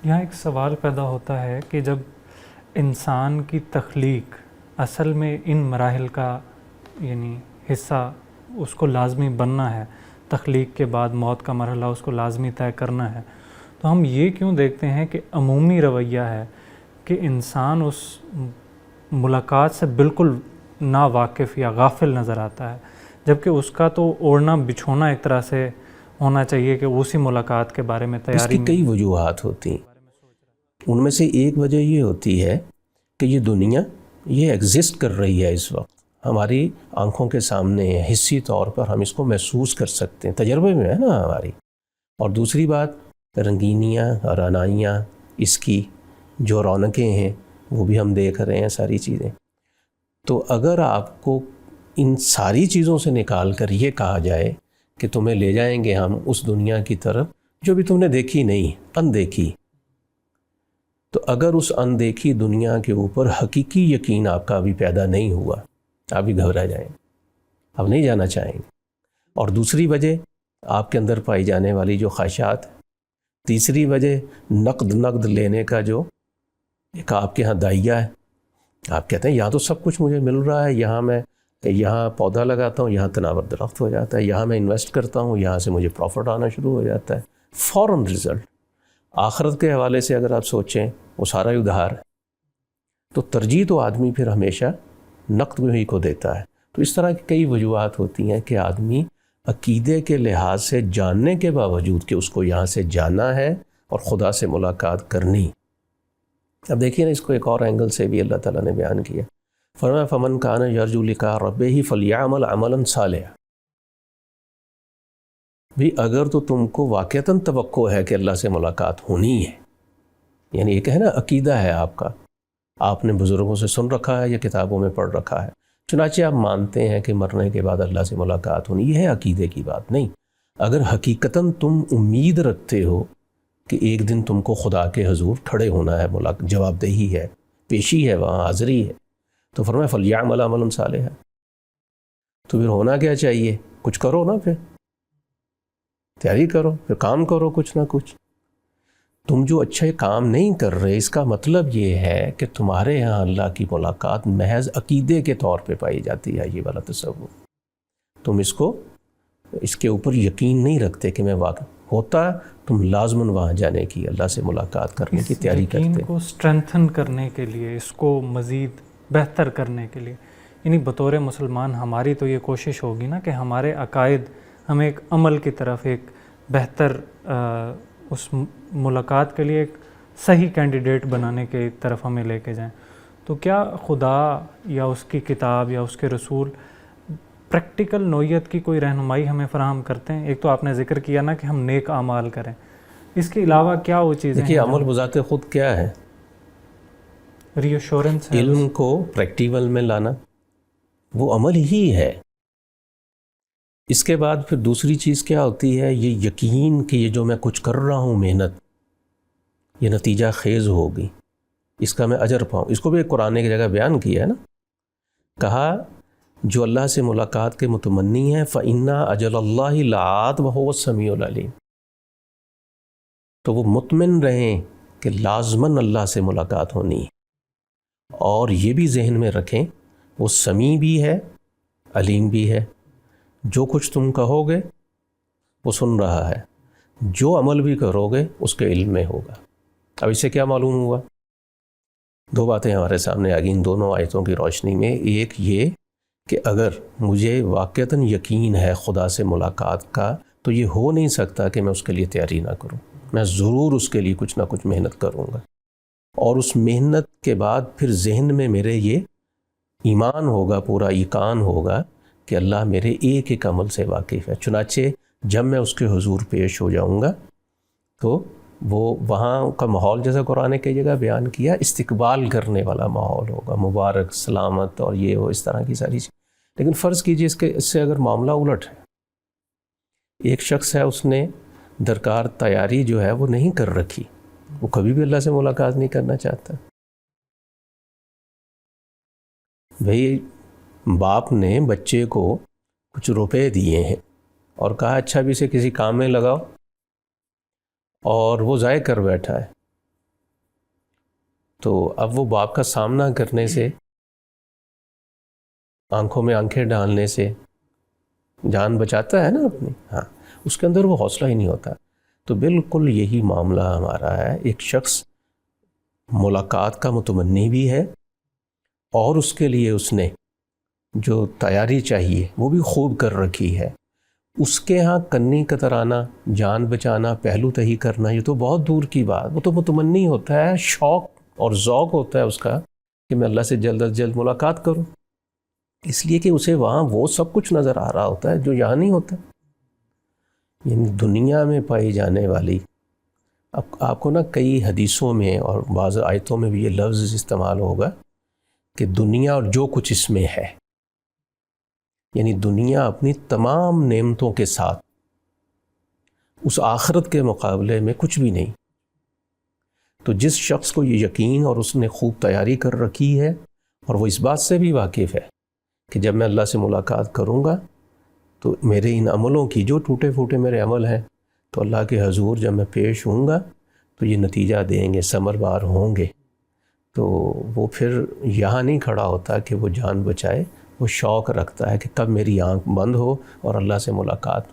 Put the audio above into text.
یہاں ایک سوال پیدا ہوتا ہے کہ جب انسان کی تخلیق اصل میں ان مراحل کا یعنی حصہ اس کو لازمی بننا ہے، تخلیق کے بعد موت کا مرحلہ اس کو لازمی طے کرنا ہے، تو ہم یہ کیوں دیکھتے ہیں کہ عمومی رویہ ہے کہ انسان اس ملاقات سے بالکل نا واقف یا غافل نظر آتا ہے، جبکہ اس کا تو اوڑھنا بچھونا ایک طرح سے ہونا چاہیے کہ اسی ملاقات کے بارے میں اس کی تیاری میں کئی وجوہات ہوتی ہیں۔ ان میں سے ایک وجہ یہ ہوتی ہے کہ یہ دنیا یہ ایگزسٹ کر رہی ہے اس وقت، ہماری آنکھوں کے سامنے ہے، حسی طور پر ہم اس کو محسوس کر سکتے ہیں، تجربے میں ہے نا ہماری۔ اور دوسری بات رنگینیاں اور رعنائیاں، اس کی جو رونقیں ہیں وہ بھی ہم دیکھ رہے ہیں ساری چیزیں۔ تو اگر آپ کو ان ساری چیزوں سے نکال کر یہ کہا جائے کہ تمہیں لے جائیں گے ہم اس دنیا کی طرف جو بھی تم نے دیکھی نہیں، اندیکھی، تو اگر اس اندیکھی دنیا کے اوپر حقیقی یقین آپ کا ابھی پیدا نہیں ہوا، آپ بھی گھبرا جائیں، آپ نہیں جانا چاہیں گے۔ اور دوسری وجہ آپ کے اندر پائی جانے والی جو خواہشات، تیسری وجہ نقد لینے کا جو ایک آپ کے ہاں دائیا ہے، آپ کہتے ہیں یہاں تو سب کچھ مجھے مل رہا ہے، یہاں پودا لگاتا ہوں، یہاں تناور درخت ہو جاتا ہے، یہاں میں انویسٹ کرتا ہوں، یہاں سے مجھے پروفٹ آنا شروع ہو جاتا ہے، فوراً رزلٹ۔ آخرت کے حوالے سے اگر آپ سوچیں وہ سارا ہی ادھار ہے، تو ترجیح تو آدمی پھر ہمیشہ نقد ہی کو دیتا ہے۔ تو اس طرح کی کئی وجوہات ہوتی ہیں کہ آدمی عقیدے کے لحاظ سے جاننے کے باوجود کہ اس کو یہاں سے جانا ہے اور خدا سے ملاقات کرنی۔ اب دیکھیے نا، اس کو ایک اور اینگل سے بھی اللہ تعالیٰ نے بیان کیا، فرمایا فمن کان یرجو لقاء ربہ فلیعمل عملا صالحا۔ بھی اگر تو تم کو واقعتاً توقع ہے کہ اللہ سے ملاقات ہونی ہے، یعنی ایک ہے نا عقیدہ ہے آپ کا، آپ نے بزرگوں سے سن رکھا ہے یا کتابوں میں پڑھ رکھا ہے، چنانچہ آپ مانتے ہیں کہ مرنے کے بعد اللہ سے ملاقات ہونی، یہ ہے عقیدے کی بات نہیں۔ اگر حقیقتاً تم امید رکھتے ہو کہ ایک دن تم کو خدا کے حضور کھڑے ہونا ہے، جواب دہی ہے، پیشی ہے، وہاں حاضری ہے، تو فرمایا فلیعمل عملا صالحا۔ تو پھر ہونا کیا چاہیے؟ کچھ کرو نا، پھر تیاری کرو، پھر کام کرو کچھ نہ کچھ۔ تم جو اچھے کام نہیں کر رہے، اس کا مطلب یہ ہے کہ تمہارے ہاں اللہ کی ملاقات محض عقیدے کے طور پہ پائی جاتی ہے، یہ والا تصور۔ تم اس کے اوپر یقین نہیں رکھتے کہ میں واقع ہوتا، تم لازماً وہاں جانے کی، اللہ سے ملاقات کرنے کی تیاری کرتے۔ یقین کو اسٹرینتھن کرنے کے لیے، اس کو مزید بہتر کرنے کے لیے، یعنی بطور مسلمان ہماری تو یہ کوشش ہوگی نا کہ ہمارے عقائد ہمیں ایک عمل کی طرف، ایک بہتر اس ملاقات کے لیے ایک صحیح کینڈیڈیٹ بنانے کی طرف ہمیں لے کے جائیں۔ تو کیا خدا یا اس کی کتاب یا اس کے رسول پریکٹیکل نوعیت کی کوئی رہنمائی ہمیں فراہم کرتے ہیں؟ ایک تو آپ نے ذکر کیا نا کہ ہم نیک اعمال کریں، اس کے علاوہ کیا وہ چیزیں ہیں؟ دیکھیے عمل بذات خود کیا ہے؟ ری ایشورنس ہے، علم کو پریکٹیکل میں لانا، وہ عمل ہی ہے۔ اس کے بعد پھر دوسری چیز کیا ہوتی ہے؟ یہ یقین کہ یہ جو میں کچھ کر رہا ہوں محنت، یہ نتیجہ خیز ہوگی، اس کا میں اجر پاؤں۔ اس کو بھی قرآن کی جگہ بیان کیا ہے نا، کہا جو اللہ سے ملاقات کے متمنی ہیں فَإِنَّا أَجَلَ اللَّهِ لَآتٍ وَهُوَ السَّمِيعُ الْعَلِيمُ، تو وہ مطمئن رہیں کہ لازماً اللہ سے ملاقات ہونی ہے، اور یہ بھی ذہن میں رکھیں وہ سمیع بھی ہے، علیم بھی ہے، جو کچھ تم کہو گے وہ سن رہا ہے، جو عمل بھی کرو گے اس کے علم میں ہوگا۔ اب اس سے کیا معلوم ہوا؟ دو باتیں ہمارے سامنے آ گئی ان دونوں آیتوں کی روشنی میں۔ ایک یہ کہ اگر مجھے واقعتاً یقین ہے خدا سے ملاقات کا، تو یہ ہو نہیں سکتا کہ میں اس کے لیے تیاری نہ کروں، میں ضرور اس کے لیے کچھ نہ کچھ محنت کروں گا، اور اس محنت کے بعد پھر ذہن میں میرے یہ ایمان ہوگا، پورا ایقان ہوگا کہ اللہ میرے ایک ایک عمل سے واقف ہے۔ چنانچہ جب میں اس کے حضور پیش ہو جاؤں گا تو وہ وہاں کا ماحول، جیسا قرآن کی جگہ بیان کیا، استقبال کرنے والا ماحول ہوگا، مبارک، سلامت، اور یہ وہ اس طرح کی ساری چیز۔ لیکن فرض کیجئے اس سے اگر معاملہ الٹ ہے، ایک شخص ہے، اس نے درکار تیاری جو ہے وہ نہیں کر رکھی، وہ کبھی بھی اللہ سے ملاقات نہیں کرنا چاہتا۔ بھئی باپ نے بچے کو کچھ روپے دیے ہیں اور کہا اچھا بھی اسے کسی کام میں لگاؤ، اور وہ ضائع کر بیٹھا ہے، تو اب وہ باپ کا سامنا کرنے سے، آنکھوں میں آنکھیں ڈالنے سے جان بچاتا ہے نا اپنی، ہاں، اس کے اندر وہ حوصلہ ہی نہیں ہوتا. تو بالکل یہی معاملہ ہمارا ہے. ایک شخص ملاقات کا متمنی بھی ہے، اور اس کے لیے اس نے جو تیاری چاہیے وہ بھی خوب کر رکھی ہے. اس کے ہاں کنی کترانا، جان بچانا، پہلو تہی کرنا، یہ تو بہت دور کی بات. وہ تو متمنی ہوتا ہے، شوق اور ذوق ہوتا ہے اس کا کہ میں اللہ سے جلد از جلد ملاقات کروں، اس لیے کہ اسے وہاں وہ سب کچھ نظر آ رہا ہوتا ہے جو یہاں نہیں ہوتا. یعنی دنیا میں پائی جانے والی، اب آپ کو نا کئی حدیثوں میں اور بعض آیتوں میں بھی یہ لفظ استعمال ہوگا کہ دنیا اور جو کچھ اس میں ہے، یعنی دنیا اپنی تمام نعمتوں کے ساتھ اس آخرت کے مقابلے میں کچھ بھی نہیں. تو جس شخص کو یہ یقین اور اس نے خوب تیاری کر رکھی ہے، اور وہ اس بات سے بھی واقف ہے کہ جب میں اللہ سے ملاقات کروں گا تو میرے ان عملوں کی، جو ٹوٹے پھوٹے میرے عمل ہیں، تو اللہ کے حضور جب میں پیش ہوں گا تو یہ نتیجہ دیں گے، ثمر بار ہوں گے. تو وہ پھر یہاں نہیں کھڑا ہوتا کہ وہ جان بچائے، وہ شوق رکھتا ہے کہ کب میری آنکھ بند ہو اور اللہ سے ملاقات